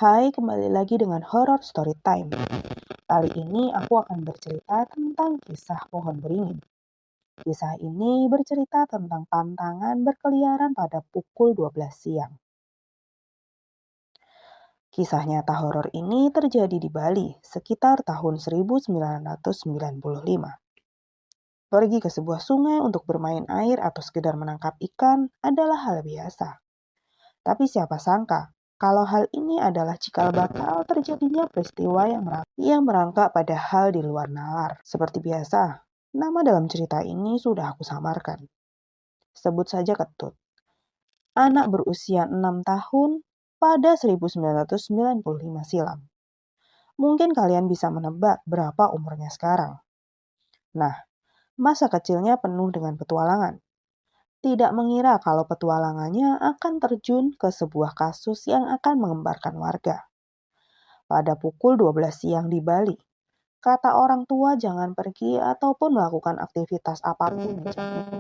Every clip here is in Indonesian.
Hai, kembali lagi dengan Horror Story Time. Kali ini aku akan bercerita tentang kisah pohon beringin. Kisah ini bercerita tentang pantangan berkeliaran pada pukul 12 siang. Kisah nyata horor ini terjadi di Bali sekitar tahun 1995. Pergi ke sebuah sungai untuk bermain air atau sekedar menangkap ikan adalah hal biasa. Tapi siapa sangka kalau hal ini adalah cikal bakal terjadinya peristiwa yang merangkak pada hal di luar nalar. Seperti biasa, nama dalam cerita ini sudah aku samarkan. Sebut saja Ketut. Anak berusia 6 tahun pada 1995 silam. Mungkin kalian bisa menebak berapa umurnya sekarang. Nah, masa kecilnya penuh dengan petualangan. Tidak mengira kalau petualangannya akan terjun ke sebuah kasus yang akan mengembarkan warga. Pada pukul 12 siang di Bali, kata orang tua jangan pergi ataupun melakukan aktivitas apapun di jam itu.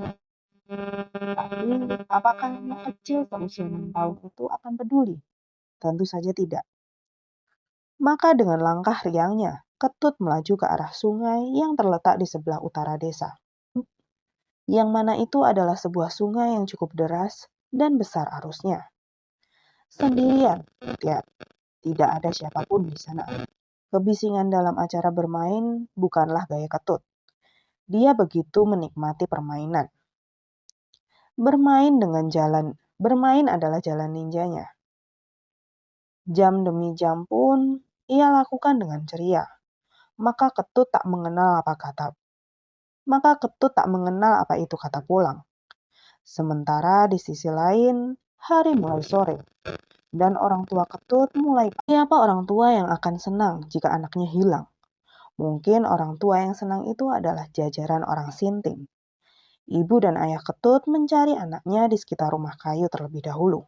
Tapi, apakah anak kecil berusia 6 tahun itu akan peduli? Tentu saja tidak. Maka dengan langkah riangnya, Ketut melaju ke arah sungai yang terletak di sebelah utara desa. Yang mana itu adalah sebuah sungai yang cukup deras dan besar arusnya. Sendirian, ya, tidak ada siapapun di sana. Kebisingan dalam acara bermain bukanlah gaya Ketut. Dia begitu menikmati permainan. Bermain adalah jalan ninjanya. Jam demi jam pun ia lakukan dengan ceria. Maka Ketut tak mengenal apa itu kata pulang. Sementara di sisi lain, hari mulai sore. Dan orang tua Ketut mulai, siapa orang tua yang akan senang jika anaknya hilang? Mungkin orang tua yang senang itu adalah jajaran orang Sinting. Ibu dan ayah Ketut mencari anaknya di sekitar rumah kayu terlebih dahulu.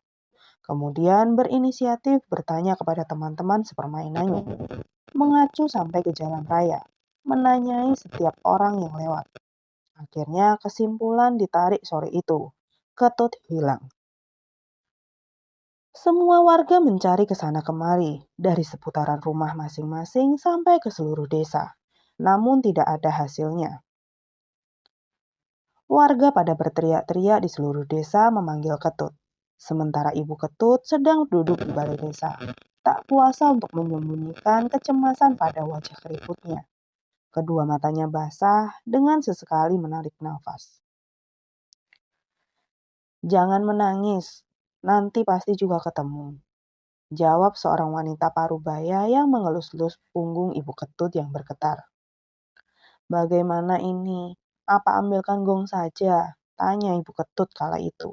Kemudian berinisiatif bertanya kepada teman-teman sepermainannya, mengacu sampai ke jalan raya, menanyai setiap orang yang lewat. Akhirnya kesimpulan ditarik sore itu, Ketut hilang. Semua warga mencari ke sana kemari, dari seputaran rumah masing-masing sampai ke seluruh desa. Namun tidak ada hasilnya. Warga pada berteriak-teriak di seluruh desa memanggil Ketut. Sementara ibu Ketut sedang duduk di balai desa, tak kuasa untuk menyembunyikan kecemasan pada wajah keriputnya. Kedua matanya basah dengan sesekali menarik nafas. Jangan menangis, nanti pasti juga ketemu. Jawab seorang wanita parubaya yang mengelus-elus punggung ibu Ketut yang bergetar. Bagaimana ini? Apa ambilkan gong saja? Tanya ibu Ketut kala itu.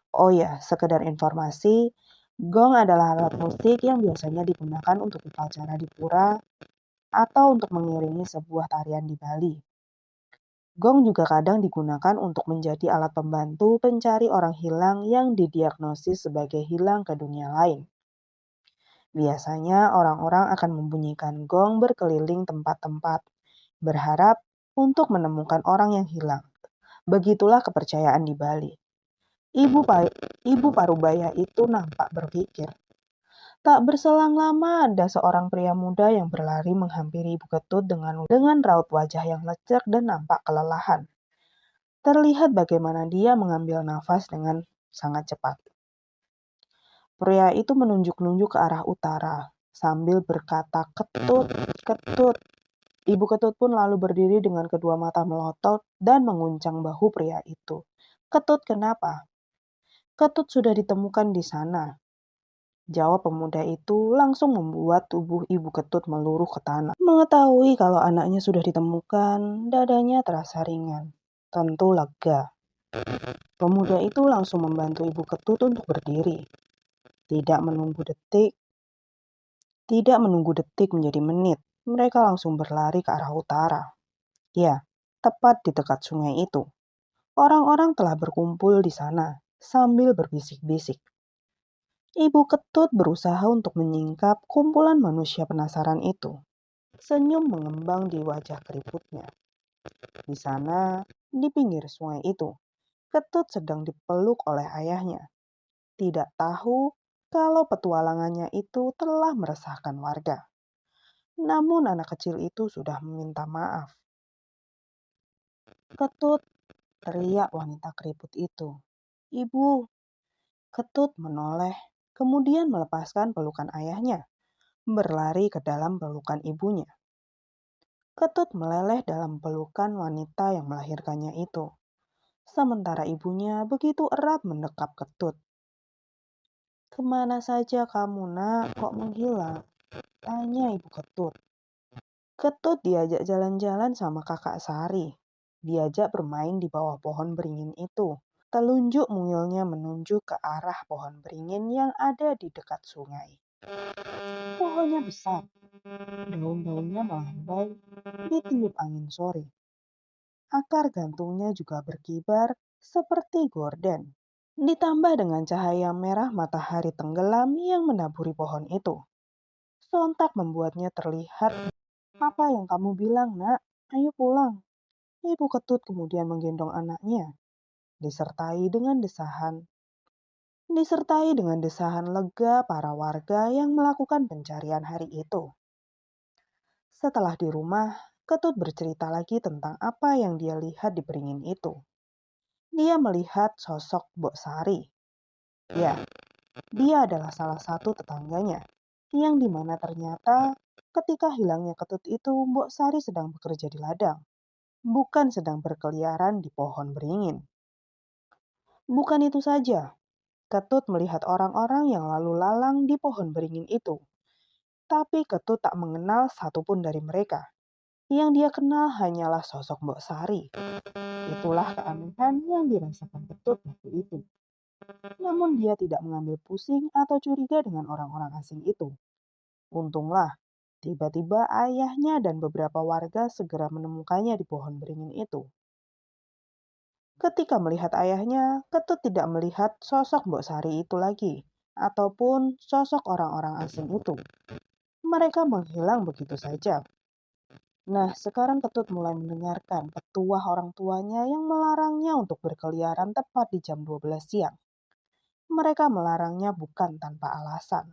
Oh ya, sekedar informasi, gong adalah alat musik yang biasanya digunakan untuk upacara di pura atau untuk mengiringi sebuah tarian di Bali. Gong juga kadang digunakan untuk menjadi alat pembantu pencari orang hilang yang didiagnosis sebagai hilang ke dunia lain. Biasanya orang-orang akan membunyikan gong berkeliling tempat-tempat, berharap untuk menemukan orang yang hilang. Begitulah kepercayaan di Bali. Ibu parubaya itu nampak berpikir. Tak berselang lama ada seorang pria muda yang berlari menghampiri Ibu Ketut dengan raut wajah yang lecek dan nampak kelelahan. Terlihat bagaimana dia mengambil nafas dengan sangat cepat. Pria itu menunjuk-nunjuk ke arah utara sambil berkata, "Ketut, Ketut." Ibu Ketut pun lalu berdiri dengan kedua mata melotot dan menguncang bahu pria itu. "Ketut, kenapa?" "Ketut sudah ditemukan di sana." Jawab pemuda itu langsung membuat tubuh Ibu Ketut meluruh ke tanah. Mengetahui kalau anaknya sudah ditemukan, dadanya terasa ringan. Tentu lega. Pemuda itu langsung membantu Ibu Ketut untuk berdiri. Tidak menunggu detik menjadi menit, mereka langsung berlari ke arah utara. Ya, tepat di dekat sungai itu. Orang-orang telah berkumpul di sana sambil berbisik-bisik. Ibu Ketut berusaha untuk menyingkap kumpulan manusia penasaran itu. Senyum mengembang di wajah keriputnya. Di sana, di pinggir sungai itu, Ketut sedang dipeluk oleh ayahnya. Tidak tahu kalau petualangannya itu telah meresahkan warga. Namun anak kecil itu sudah meminta maaf. "Ketut," teriak wanita keriput itu. "Ibu." Ketut menoleh, kemudian melepaskan pelukan ayahnya, berlari ke dalam pelukan ibunya. Ketut meleleh dalam pelukan wanita yang melahirkannya itu, sementara ibunya begitu erat mendekap Ketut. "Kemana saja kamu, Nak? Kok menghilang?" tanya ibu Ketut. Ketut diajak jalan-jalan sama kakak Sari. Diajak bermain di bawah pohon beringin itu. Telunjuk mungilnya menunjuk ke arah pohon beringin yang ada di dekat sungai. Pohonnya besar, daun-daunnya melambai ditiup angin sore. Akar gantungnya juga berkibar seperti gorden. Ditambah dengan cahaya merah matahari tenggelam yang menaburi pohon itu. Sontak membuatnya terlihat. "Apa yang kamu bilang, Nak? Ayo pulang." Ibu Ketut kemudian menggendong anaknya, disertai dengan desahan lega para warga yang melakukan pencarian hari itu. Setelah di rumah, Ketut bercerita lagi tentang apa yang dia lihat di beringin itu. Dia melihat sosok Mbok Sari. Ya, dia adalah salah satu tetangganya, yang dimana ternyata ketika hilangnya Ketut itu, Mbok Sari sedang bekerja di ladang, bukan sedang berkeliaran di pohon beringin. Bukan itu saja, Ketut melihat orang-orang yang lalu lalang di pohon beringin itu. Tapi Ketut tak mengenal satupun dari mereka. Yang dia kenal hanyalah sosok Mbok Sari. Itulah keanehan yang dirasakan Ketut waktu itu. Namun dia tidak mengambil pusing atau curiga dengan orang-orang asing itu. Untunglah, tiba-tiba ayahnya dan beberapa warga segera menemukannya di pohon beringin itu. Ketika melihat ayahnya, Ketut tidak melihat sosok Mbok Sari itu lagi, ataupun sosok orang-orang asing itu. Mereka menghilang begitu saja. Nah, sekarang Ketut mulai mendengarkan petuah orang tuanya yang melarangnya untuk berkeliaran tepat di jam 12 siang. Mereka melarangnya bukan tanpa alasan.